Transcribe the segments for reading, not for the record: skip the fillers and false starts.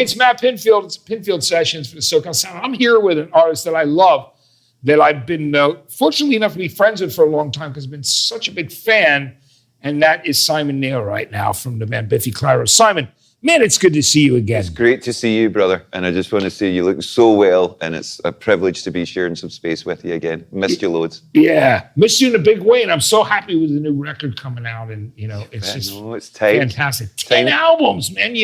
it's Matt Pinfield. It's Pinfield Sessions for the SoCal Sound. I'm here with an artist that I love, that I've been fortunately enough to be friends with for a long time because I've been such a big fan, and that is Simon Neil right now from the band Biffy Clyro. Simon, man, it's good to see you again. It's great to see you, brother. And I just want to say you look so well, and it's a privilege to be sharing some space with you again. Missed you loads. Yeah, missed you in a big way, and I'm so happy with the new record coming out, and it's just it's tight. Fantastic. 10 albums, man,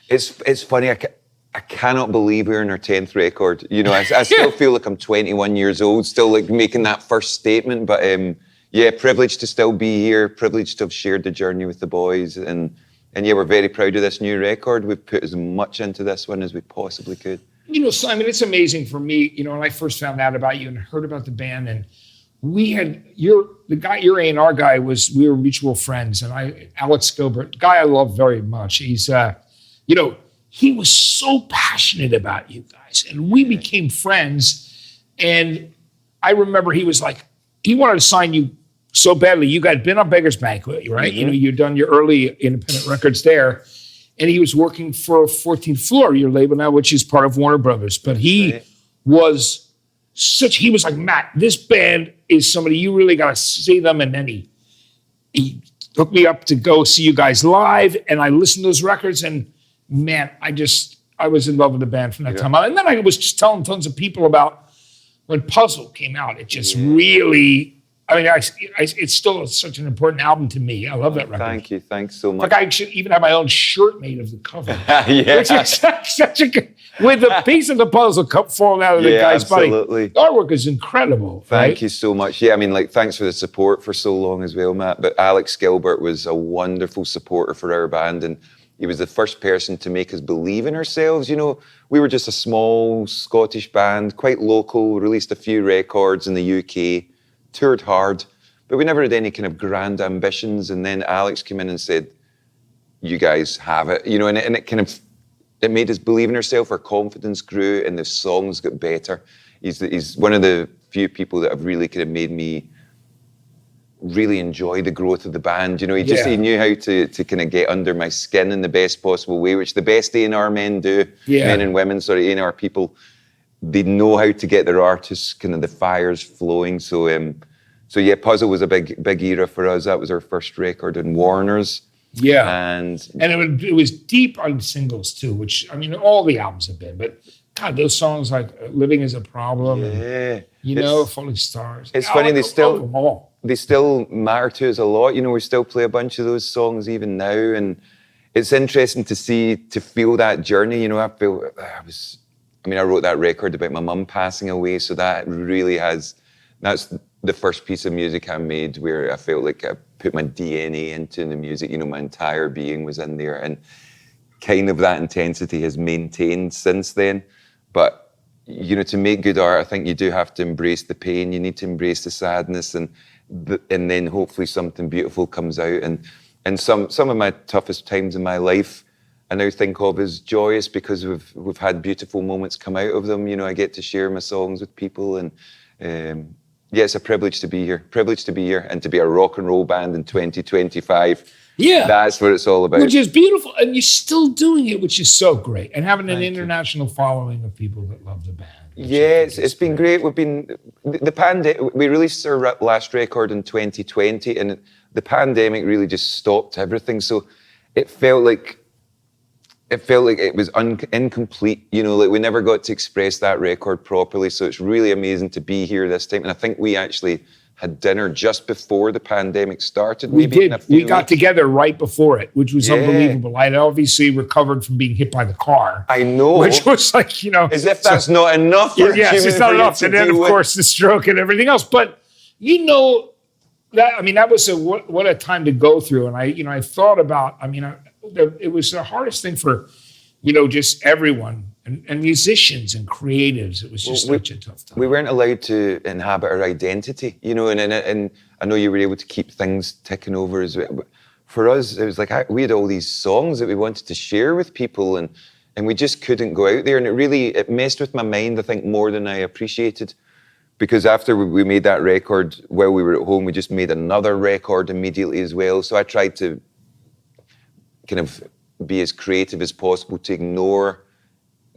It's funny, I cannot believe we're in our 10th record. I still feel like I'm 21 years old, still like making that first statement, but privileged to still be here, privileged to have shared the journey with the boys, and we're very proud of this new record. We've put as much into this one as we possibly could. Simon, it's amazing for me, when I first found out about you and heard about the band, and we had your A&R guy we were mutual friends, and Alex Gilbert, guy I love very much. He's, he was so passionate about you guys, and we became friends. And I remember he was like, he wanted to sign you so badly. You guys had been on Beggar's Banquet, right? Mm-hmm. You'd done your early independent records there, and he was working for 14th Floor, your label now, which is part of Warner Brothers. But he was like, Matt, this band is somebody, you really got to see them. And then he hooked me up to go see you guys live, and I listened to those records, and man, I was in love with the band from that time on. And then I was just telling tons of people about when Puzzle came out. It just really, it's still such an important album to me. I love that record. Thank you. Thanks so much. Like I should even have my own shirt made of the cover. Which is such a good, with the piece of the puzzle cup falling out of the guy's absolutely. body. The artwork is incredible. Thank you so much. Yeah, thanks for the support for so long as well, Matt. But Alex Gilbert was a wonderful supporter for our band, and he was the first person to make us believe in ourselves. We were just a small Scottish band, quite local, released a few records in the UK, toured hard, but we never had any kind of grand ambitions. And then Alex came in and said, you guys have it, and it made us believe in ourselves. Our confidence grew and the songs got better. He's one of the few people that have really kind of made me really enjoy the growth of the band. He knew how to kind of get under my skin in the best possible way, which the best A&R men do, men and women, A&R people. They know how to get their artists, kind of the fires flowing. So Puzzle was a big era for us. That was our first record in Warner's. Yeah. And it was deep on singles too, which, all the albums have been, but God, those songs like Living is a Problem, and, Falling Stars. It's funny, they still matter to us a lot. We still play a bunch of those songs even now, and it's interesting to feel that journey. I wrote that record about my mum passing away, so that really that's the first piece of music I made where I felt like I put my DNA into the music. My entire being was in there, and kind of that intensity has maintained since then. But to make good art, I think you do have to embrace the pain. You need to embrace the sadness, and then hopefully something beautiful comes out. And some of my toughest times in my life, I now think of as joyous because we've had beautiful moments come out of them. I get to share my songs with people, and it's a privilege to be here. And to be a rock and roll band in 2025. Yeah, that's what it's all about. Which is beautiful, and you're still doing it, which is so great, and having an international following of people that love the band. Yeah, it's been great. We've been the pandemic. We released our last record in 2020, and the pandemic really just stopped everything. So it felt like it was incomplete. We never got to express that record properly. So it's really amazing to be here this time. And I think we actually had dinner just before the pandemic started. We did. We got together right before it, which was unbelievable. I'd obviously recovered from being hit by the car. I know. Which was like, as if that's not enough. Yes, it's not enough. And then, of course, the stroke and everything else. But, that was what a time to go through. And I thought about, it was the hardest thing for, just everyone. And musicians and creatives, it was just such a tough time. We weren't allowed to inhabit our identity, and I know you were able to keep things ticking over as well. But for us, it was like we had all these songs that we wanted to share with people, and we just couldn't go out there. And it messed with my mind, I think, more than I appreciated. Because after we made that record, while we were at home, we just made another record immediately as well. So I tried to kind of be as creative as possible to ignore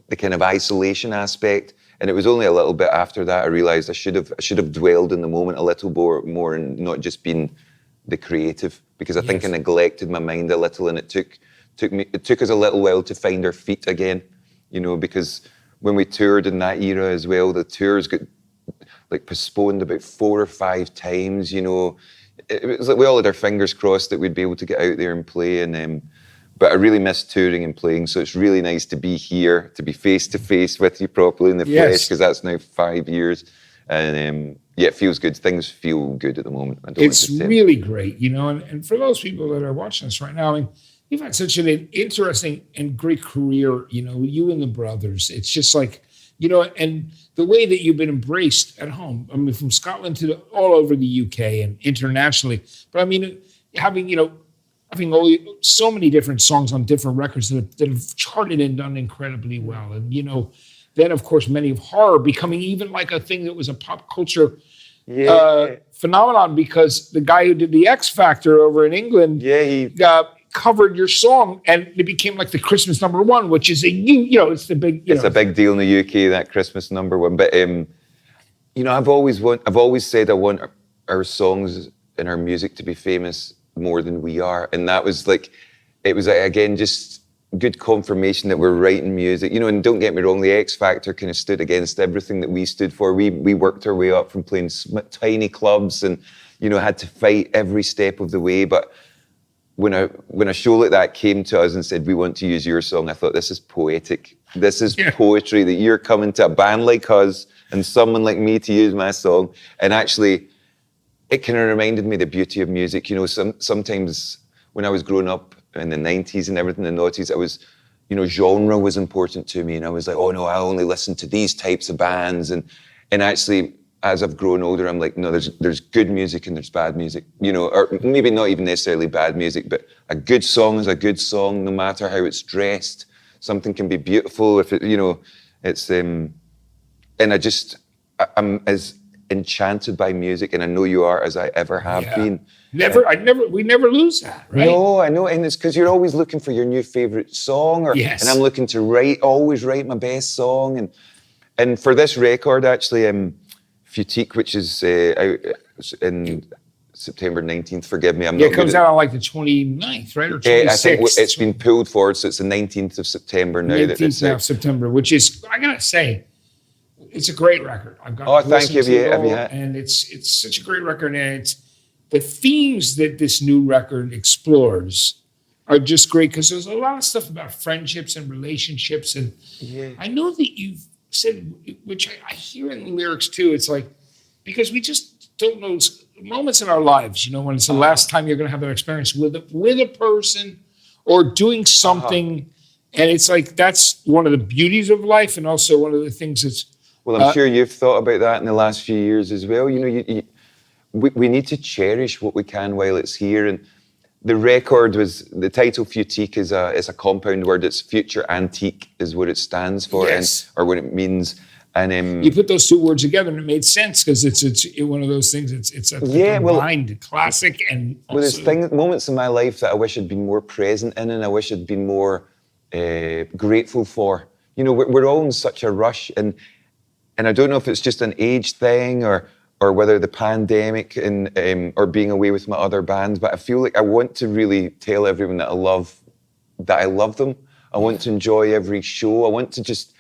the kind of isolation aspect. And it was only a little bit after that I realized I should have dwelled in the moment a little more and not just been the creative, because I think I neglected my mind a little, and it took us a little while to find our feet again, you know, because when we toured in that era as well, the tours got like postponed about 4 or 5 times, you know. It was like we all had our fingers crossed that we'd be able to get out there and play, and but I really miss touring and playing, so it's really nice to be here, to be face to face with you properly in the flesh, because that's now 5 years, and yeah, it feels good. Things feel good at the moment. It's really great, you know, and for those people that are watching us right now, I mean, you've had such an interesting and great career, you know, you and the brothers. It's just like, you know, and the way that you've been embraced at home, I mean, from Scotland to all over the UK and internationally, but I mean, having so many different songs on different records that have charted and done incredibly well. And, you know, then of course, many of horror becoming even like a thing that was a pop culture phenomenon, because the guy who did the X Factor over in England, he covered your song, and it became like the Christmas #1, which is you know, it's the big, it's a big deal in the UK, that Christmas #1. But you know, I've always said I want our songs and our music to be famous more than we are, and that was like, it was again just good confirmation that we're writing music, you know. And don't get me wrong, the X Factor kind of stood against everything that we stood for. We worked our way up from playing tiny clubs, and you know, had to fight every step of the way. But when a show like that came to us and said, we want to use your song, I thought, this is poetic. This is poetry, that you're coming to a band like us and someone like me to use my song. And actually, it kind of reminded me the beauty of music. You know, sometimes when I was growing up in the 90s and everything, the noughties, I was, you know, genre was important to me. And I was like, oh no, I only listen to these types of bands. And actually, as I've grown older, I'm like, no, there's good music and there's bad music, you know, or maybe not even necessarily bad music, but a good song is a good song, no matter how it's dressed. Something can be beautiful if it, you know, it's, and I'm as enchanted by music, and I know you are, as I ever have been. We never lose that, right? No, I know, and it's because you're always looking for your new favorite song, and I'm looking to always write my best song, and for this record, actually, Futique, which is out in September 19th, forgive me, I'm not it comes out on like the 29th, right? Or 26th? I think it's been pulled forward, so it's the 19th of September now. 19th of September, which is, I gotta say, it's a great record. I've got thank you. Have you had? And it's such a great record, and it's the themes that this new record explores are just great, because there's a lot of stuff about friendships and relationships, and I know that you've said, which I hear in the lyrics too, it's like, because we just don't know moments in our lives, you know, when it's the last time you're going to have that experience with a person or doing something, and it's like, that's one of the beauties of life, and also one of the things that's, well, I'm sure you've thought about that in the last few years as well. You know, we need to cherish what we can while it's here. And the record the title Futique is a compound word. It's future antique is what it stands for, or what it means. And you put those two words together, and it made sense, because it's one of those things. It's a combined classic, and also, there's moments in my life that I wish I'd been more present in, and I wish I'd been more grateful for. You know, we're all in such a rush, and I don't know if it's just an age thing or whether the pandemic and or being away with my other bands, but I feel like I want to really tell everyone that I love them. I want to enjoy every show. I want to just,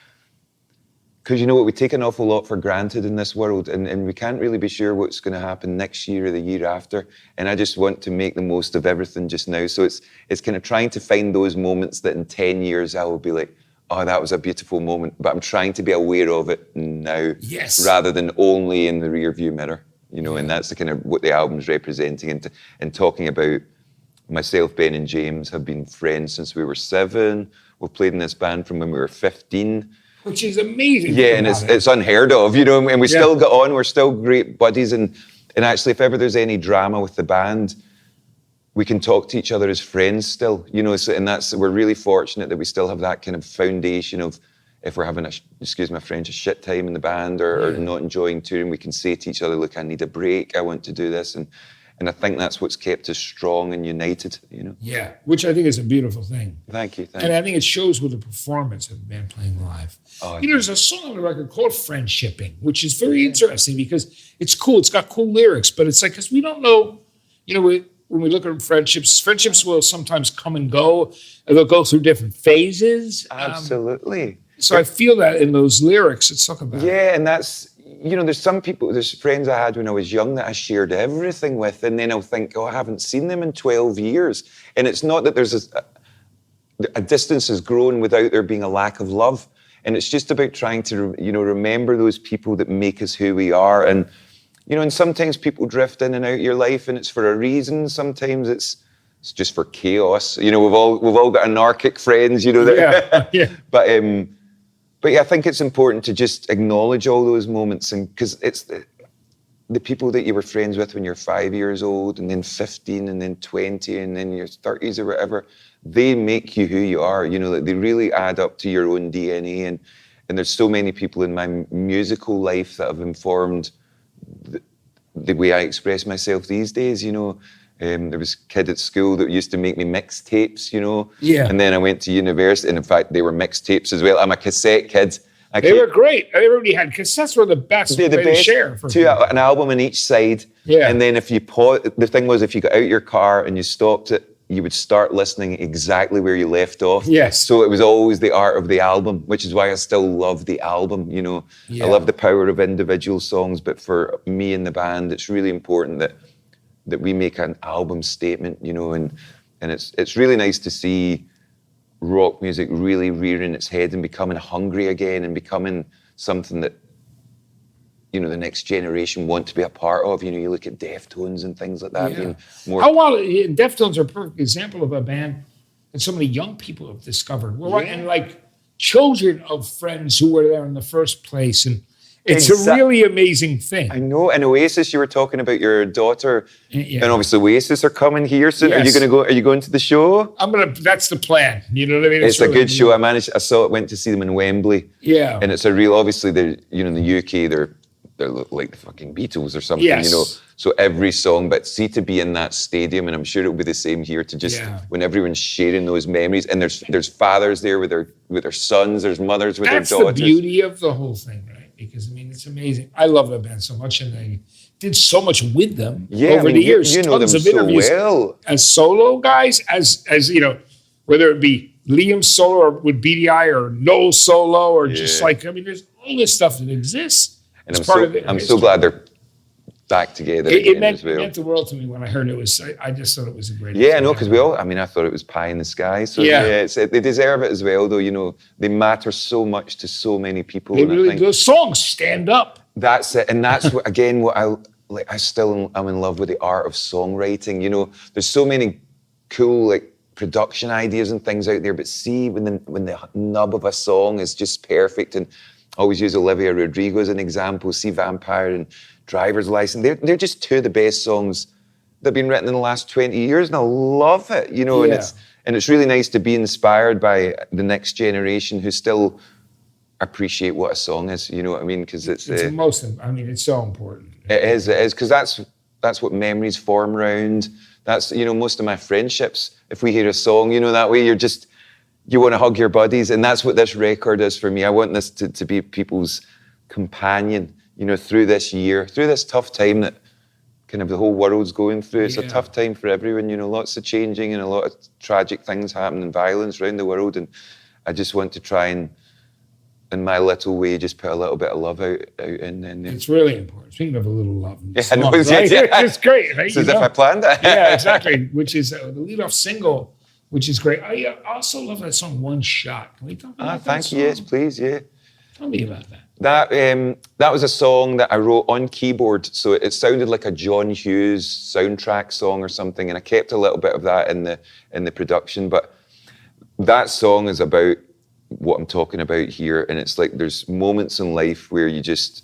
because you know what, we take an awful lot for granted in this world, and we can't really be sure what's going to happen next year or the year after. And I just want to make the most of everything just now. So it's kind of trying to find those moments that in 10 years I will be like, oh, that was a beautiful moment, but I'm trying to be aware of it now, rather than only in the rear view mirror, you know. And that's the kind of what the album's representing, and talking about myself, Ben and James have been friends since we were 7. We've played in this band from when we were 15. Which is amazing. Yeah, and it's unheard of, you know, and we still got on, we're still great buddies, and actually if ever there's any drama with the band, we can talk to each other as friends still, you know. So, and we're really fortunate that we still have that kind of foundation of, if we're having excuse my French, a shit time in the band or not enjoying touring, we can say to each other, look, I need a break, I want to do this. And And I think that's what's kept us strong and united, you know. Yeah, which I think is a beautiful thing. Thank you. And I think it shows with the performance of the band playing live. Oh, there's a song on the record called Friendshipping, which is very interesting because it's cool. It's got cool lyrics, but it's like, because we don't know, when we look at friendships will sometimes come and go, and they'll go through different phases. Absolutely. So I feel that in those lyrics, it's talking about. Yeah, and that's, there's friends I had when I was young that I shared everything with, and then I'll think, I haven't seen them in 12 years. And it's not that there's a distance has grown without there being a lack of love. And it's just about trying to, remember those people that make us who we are. And, and sometimes people drift in and out of your life and it's for a reason. Sometimes it's just for chaos. We've all got anarchic friends, that. Yeah. But yeah, I think it's important to just acknowledge all those moments, and because it's the people that you were friends with when you're 5 years old, and then 15, and then 20, and then your 30s or whatever, they make you who you are. They really add up to your own DNA. And there's so many people in my musical life that have informed the way I express myself these days. There was a kid at school that used to make me mixtapes, Yeah. And then I went to university, and in fact, they were mixtapes as well. I'm a cassette kid. They were great. Everybody had cassettes. Were the best. They're the best. Share for an album on each side. Yeah. And then if you the thing was, if you got out your car and you stopped it, you would start listening exactly where you left off. Yes. So it was always the art of the album, which is why I still love the album. Yeah. I love the power of individual songs, but for me and the band, it's really important that we make an album statement, and it's really nice to see rock music really rearing its head and becoming hungry again and becoming something that, the next generation want to be a part of. You look at Deftones and things like that. Yeah. More. Deftones are a perfect example of a band that so many young people have discovered. Well, and like children of friends who were there in the first place. And it's a really amazing thing. I know. And Oasis, you were talking about your daughter, yeah. And obviously Oasis are coming here soon. Yes. Are you going to the show? That's the plan. You know what I mean? It's a good show. I went to see them in Wembley. Yeah. And it's a real, obviously in the UK, they're like the fucking Beatles or something, Yes. So every song, but see to be in that stadium, and I'm sure it'll be the same here, to just when everyone's sharing those memories, and there's fathers there with their sons, there's mothers with their daughters. That's the beauty of the whole thing, right? Because it's amazing. I love the band so much, and I did so much with them over the years. You know Tons them of interviews so well. as solo guys, as whether it be Liam solo or with BDI or Noel solo or just there's all this stuff that exists. And I'm so glad they're back together again as well. It meant the world to me when I heard it. I just thought it was a great. Yeah, no, because I thought it was pie in the sky. So they deserve it as well, though. They matter so much to so many people. Those songs stand up. That's it, and that's what I still am in love with the art of songwriting. There's so many cool production ideas and things out there, but see when the nub of a song is just perfect. And I always use Olivia Rodrigo as an example. See Vampire and Driver's License. They're just two of the best songs that have been written in the last 20 years, and I love it. And it's really nice to be inspired by the next generation who still appreciate what a song is. You know what I mean? Because it's so important. It is, because that's what memories form around. That's most of my friendships. If we hear a song, that way you want to hug your buddies, and that's what this record is for me. I want this to be people's companion, through this year, through this tough time that kind of the whole world's going through. It's a tough time for everyone, lots of changing and a lot of tragic things happening, violence around the world, and I just want to try and, in my little way, just put a little bit of love out in. It's really important. Speaking of a little love, right? It's great, right? It's as if I planned it. Yeah, exactly. Which is the lead-off single, which is great. I also love that song, One Shot. Can we talk about that thank song? you. Yes, please, yeah. Tell me about that. That was a song that I wrote on keyboard, so it sounded like a John Hughes soundtrack song or something, and I kept a little bit of that in the production. But that song is about what I'm talking about here, and it's like there's moments in life where you just,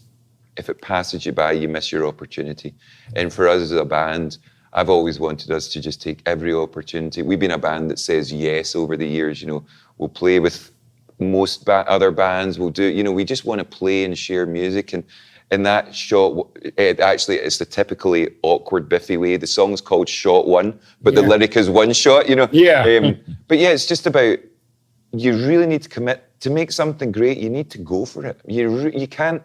if it passes you by, you miss your opportunity. And for us as a band, I've always wanted us to just take every opportunity. We've been a band that says yes over the years. We'll play with most other bands. We'll do, we just want to play and share music. And And that shot, it's the typically awkward Biffy way. The song's called Shot One, but the lyric is one shot, you know? Yeah. But yeah, it's just about, you really need to commit. To make something great, you need to go for it. You can't,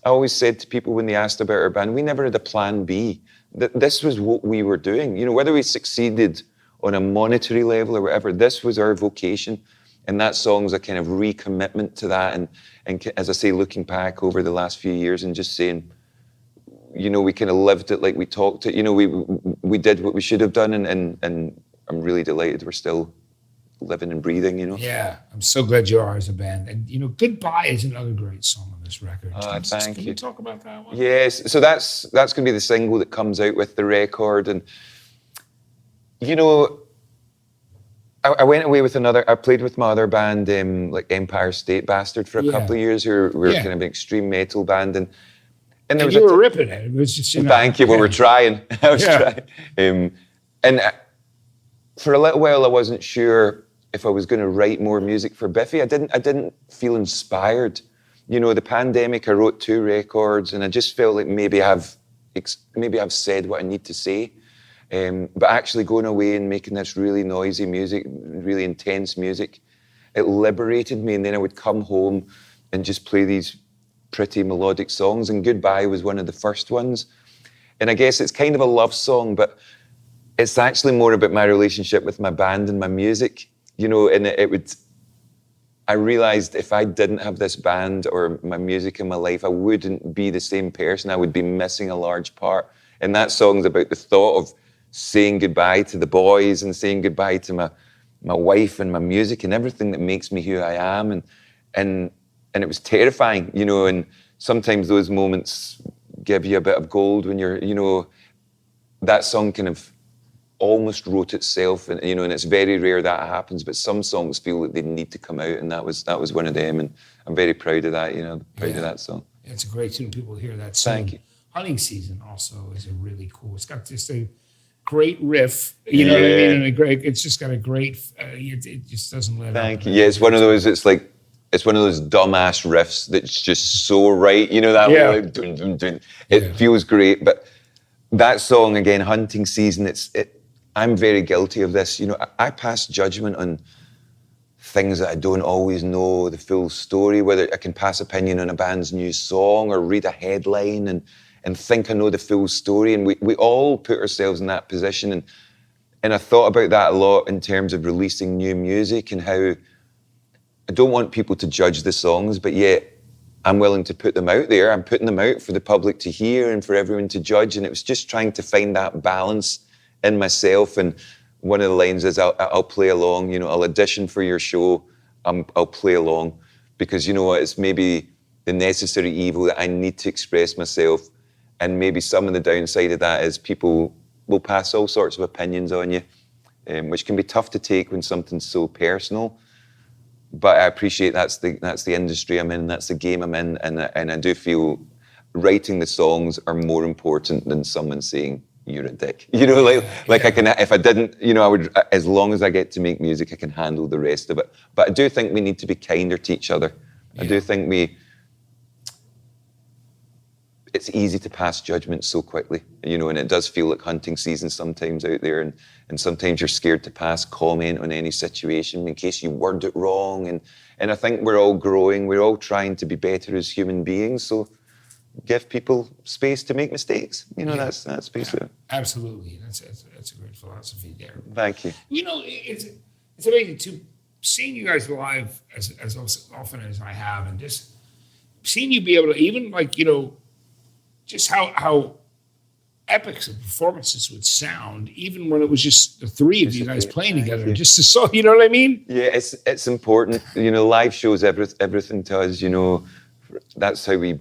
I always said to people when they asked about our band, we never had a plan B. This was what we were doing. You know, whether we succeeded on a monetary level or whatever, this was our vocation. And that song's a kind of recommitment to that. And as I say, looking back over the last few years and just saying, you know, we kind of lived it like we talked it. You know, we did what we should have done. And I'm really delighted we're still living and breathing, you know. Yeah, I'm so glad you are as a band. And, you know, Goodbye is another great song on this record. Thank Can you. we talk about that one? Yes, so that's going to be the single that comes out with the record. And, you know, I went away with I played with my other band, like Empire State Bastard for a couple of years. We were kind of an extreme metal band. And there was you were ripping it. It was just, you know. Thank you, we were trying. I was trying. And for a little while, I wasn't sure if I was going to write more music for Biffy. I didn't feel inspired. You know, the pandemic, I wrote 2 records, and I just felt like maybe I've said what I need to say. But actually going away and making this really noisy music, really intense music, it liberated me. And then I would come home and just play these pretty melodic songs. And Goodbye was one of the first ones. And I guess it's kind of a love song, but it's actually more about my relationship with my band and my music. You know, and I realized if I didn't have this band or my music in my life, I wouldn't be the same person. I would be missing a large part. And that song's about the thought of saying goodbye to the boys and saying goodbye to my wife and my music and everything that makes me who I am. And it was terrifying, you know, and sometimes those moments give you a bit of gold when you're, you know, that song kind of almost wrote itself, and you know, and it's very rare that happens, but some songs feel like they need to come out, and that was one of them, and I'm very proud of that, you know, proud of that song. It's a great tune. People hear that song. Thank you. Hunting Season also is a really cool. It's got just a great riff, you know what I mean, and it's just got a great. It just doesn't let up. Thank you. Yeah, it's one of those. It's one of those dumbass riffs that's just so right, you know, that like, dun, dun, dun. It feels great, but that song again, Hunting Season. I'm very guilty of this. You know, I pass judgment on things that I don't always know the full story, whether I can pass opinion on a band's new song or read a headline and think I know the full story. And we all put ourselves in that position. And I thought about that a lot in terms of releasing new music and how I don't want people to judge the songs, but yet I'm willing to put them out there. I'm putting them out for the public to hear and for everyone to judge. And it was just trying to find that balance in myself. And one of the lines is, I'll play along, you know, I'll audition for your show, I'll play along, because you know what, it's maybe the necessary evil that I need to express myself. And maybe some of the downside of that is people will pass all sorts of opinions on you, which can be tough to take when something's so personal. But I appreciate that's the industry I'm in, that's the game I'm in, and I do feel writing the songs are more important than someone saying, you're a dick. You know, like I can, if I didn't, you know, I would, as long as I get to make music, I can handle the rest of it. But I do think we need to be kinder to each other. I do think it's easy to pass judgment so quickly, you know, and it does feel like hunting season sometimes out there, and sometimes you're scared to pass comment on any situation in case you word it wrong. And I think we're all growing, we're all trying to be better as human beings, so give people space to make mistakes. You know, that's basically it. Absolutely. That's a great philosophy there. Thank you. You know, it's amazing to seeing you guys live as often as I have, and just seeing you be able to even, like, you know, just how epic the performances would sound, even when it was just the three of you guys playing together, just to saw, you know what I mean? Yeah, it's important. You know, live shows everything to us. You know, that's how we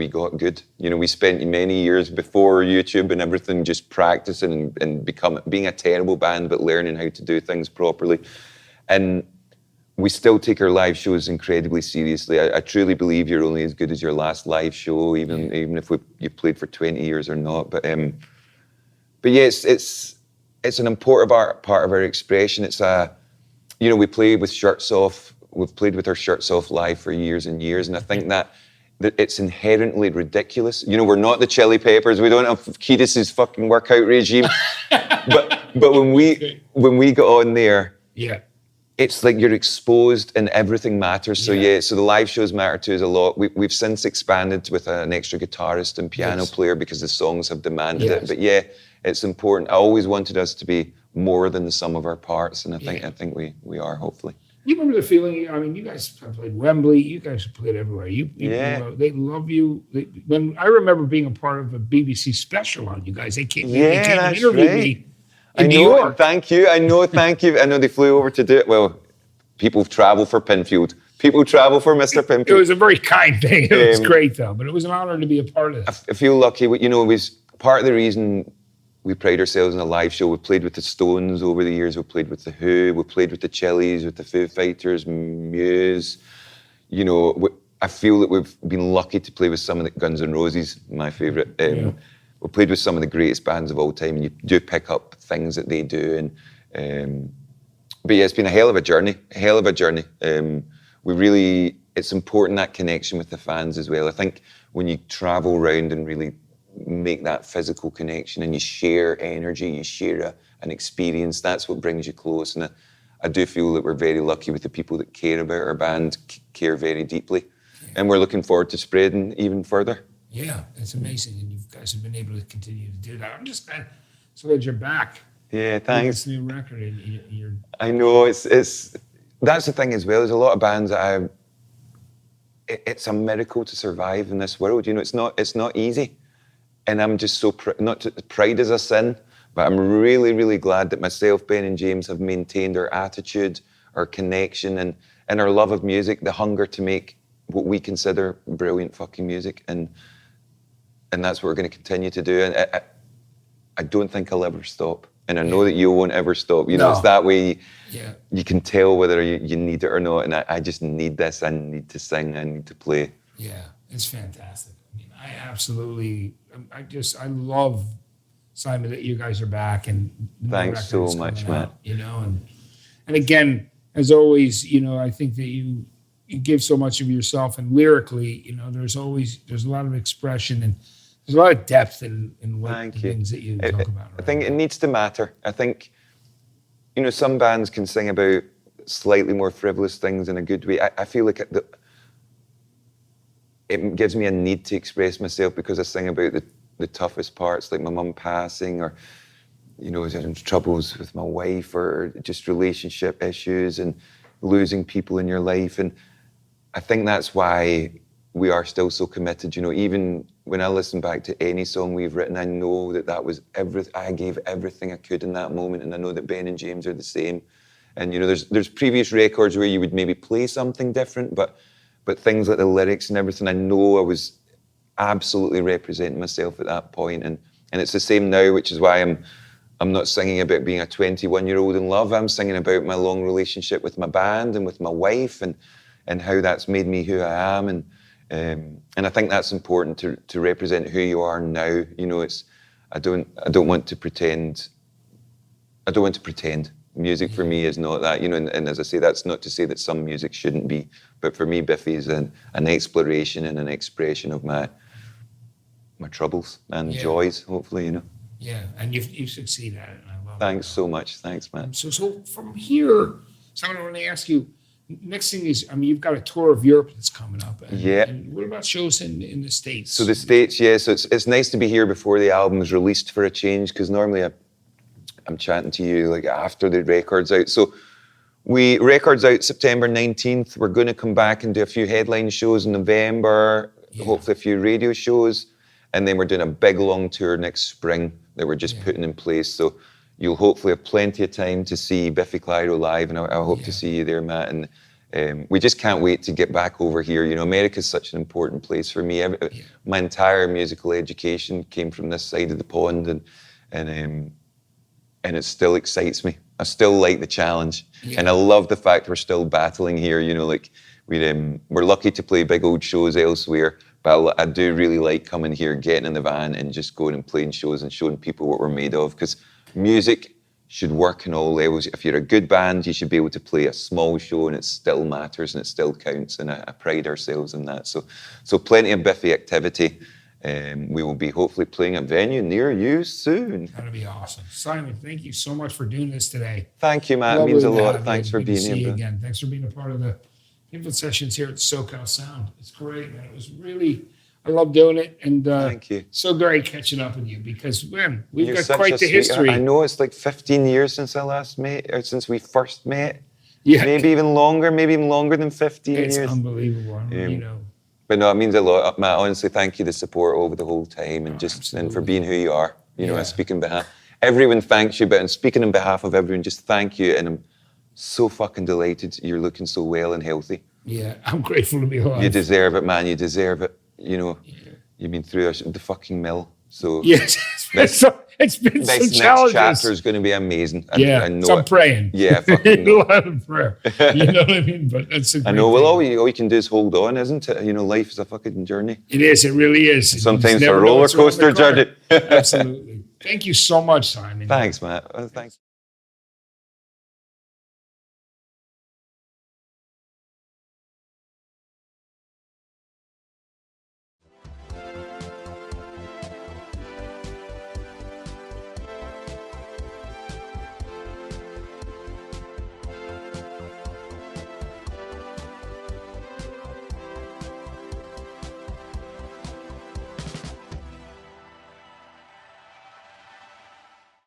got good. You know, we spent many years before YouTube and everything just practicing and being a terrible band, but learning how to do things properly. And we still take our live shows incredibly seriously. I truly believe you're only as good as your last live show, even if you've played for 20 years or not. But yeah, it's an important part of our expression. It's you know, we play with shirts off. We've played with our shirts off live for years and years, and I think that that it's inherently ridiculous. You know, we're not the Chili Peppers. We don't have Kiedis's fucking workout regime. but when we got on there, Yeah. it's like you're exposed and everything matters. So Yeah. so the live shows matter to us a lot. We've since expanded with an extra guitarist and piano player because the songs have demanded it. But yeah, it's important. I always wanted us to be more than the sum of our parts, and I think we are, hopefully. You remember the feeling? I mean, you guys have played Wembley. You guys have played everywhere. They love you. When I remember being a part of a BBC special on you guys, they came and interviewed me in New York. Thank you. I know they flew over to do it. Well, people travel for Pinfield. People travel for Mr. Pinfield. It was a very kind thing. It was great, though. But it was an honor to be a part of this. I feel lucky. You know, it was part of the reason we pride ourselves in a live show. We played with the Stones over the years. We played with the Who. We played with the Chili's, with the Foo Fighters, Muse. You know, I feel that we've been lucky to play with some of the Guns N' Roses, my favourite. We played with some of the greatest bands of all time, and you do pick up things that they do. But yeah, it's been a hell of a journey. It's important, that connection with the fans as well. I think when you travel around and really make that physical connection and you share energy, you share an experience, that's what brings you close. And I do feel that we're very lucky with the people that care about our band, care very deeply. And we're looking forward to spreading even further. Yeah, it's amazing. And you guys have been able to continue to do that. I'm just glad so that you're back. Yeah, thanks. This new record. And I know, it's that's the thing as well. There's a lot of bands that it's a miracle to survive in this world. You know, it's not easy. And I'm just so, pride is a sin, but I'm really, really glad that myself, Ben and James have maintained our attitude, our connection, and our love of music, the hunger to make what we consider brilliant fucking music. And that's what we're going to continue to do. And I don't think I'll ever stop. And I know that you won't ever stop. You know, it's that way you can tell whether you need it or not. And I just need this. I need to sing. I need to play. Yeah, it's fantastic. I mean, I love, Simon, that you guys are back. And thanks so much, Matt. You know, and again, as always, you know, I think that you give so much of yourself, and lyrically, you know, there's a lot of expression and there's a lot of depth in what the things that you talk about. Right? I think it needs to matter. I think, you know, some bands can sing about slightly more frivolous things in a good way. I feel like it gives me a need to express myself because I sing about the toughest parts, like my mum passing, or, you know, having troubles with my wife, or just relationship issues and losing people in your life. And I think that's why we are still so committed. You know, even when I listen back to any song we've written, I know that was I gave everything I could in that moment, and I know that Ben and James are the same. And you know, there's previous records where you would maybe play something different, but things like the lyrics and everything, I know I was absolutely representing myself at that point. And it's the same now, which is why I'm not singing about being a 21-year-old in love. I'm singing about my long relationship with my band and with my wife, and how that's made me who I am. And I think that's important to represent who you are now. You know, I don't want to pretend. Music for me is not that, you know, and as I say, that's not to say that some music shouldn't be, but for me, Biffy is an exploration and an expression of my troubles and joys, hopefully, you know. Yeah, and you succeed at it, and I love it. Thanks so much. Thanks, man. So from here, I want to ask you, next thing is, I mean, you've got a tour of Europe that's coming up. And what about shows in the States? So the States, so it's nice to be here before the album is released for a change, because normally I'm chatting to you like after the record's out. So record's out September 19th. We're going to come back and do a few headline shows in November, hopefully a few radio shows. And then we're doing a big long tour next spring that we're just putting in place. So you'll hopefully have plenty of time to see Biffy Clyro live, and I hope to see you there, Matt. And we just can't wait to get back over here. You know, America's such an important place for me. My entire musical education came from this side of the pond, and it still excites me. I still like the challenge, and I love the fact we're still battling here. You know, like we're lucky to play big old shows elsewhere, but I do really like coming here, getting in the van, and just going and playing shows and showing people what we're made of. Because music should work in all levels. If you're a good band, you should be able to play a small show and it still matters and it still counts. And I pride ourselves in that. So plenty of Biffy activity. We will be hopefully playing a venue near you soon. That'll be awesome. Simon, thank you so much for doing this today. Thank you, Matt. It means a lot. Thanks for being here. here. Again. Thanks for being a part of the Pinfield sessions here at SoCal Sound. It's great, man. It was really, I love doing it. And thank you. So great catching up with you because, man, we've You're got quite the history. I know it's like 15 years since I last met, or since we first met. Yeah. Maybe even longer than 15 years. It's unbelievable. You know. But no, it means a lot, Matt. Honestly, thank you for the support over the whole time and for being who you are. You know, I speak on behalf. Everyone thanks you, but I'm speaking on behalf of everyone. Just thank you, and I'm so fucking delighted you're looking so well and healthy. Yeah, I'm grateful to be alive. You deserve it, man. You deserve it. You know, you've been through the fucking mill. So yes, it's been some next challenges. chapter is going to be amazing. Yeah, so I'm praying. Yeah, fucking a lot of prayer. You know what I mean? But it's a great I know. Well, thing. all you can do is hold on, isn't it? You know, life is a fucking journey. It is. It really is. Sometimes a roller coaster journey. Absolutely. Thank you so much, Simon. Thanks, Matt. Thanks.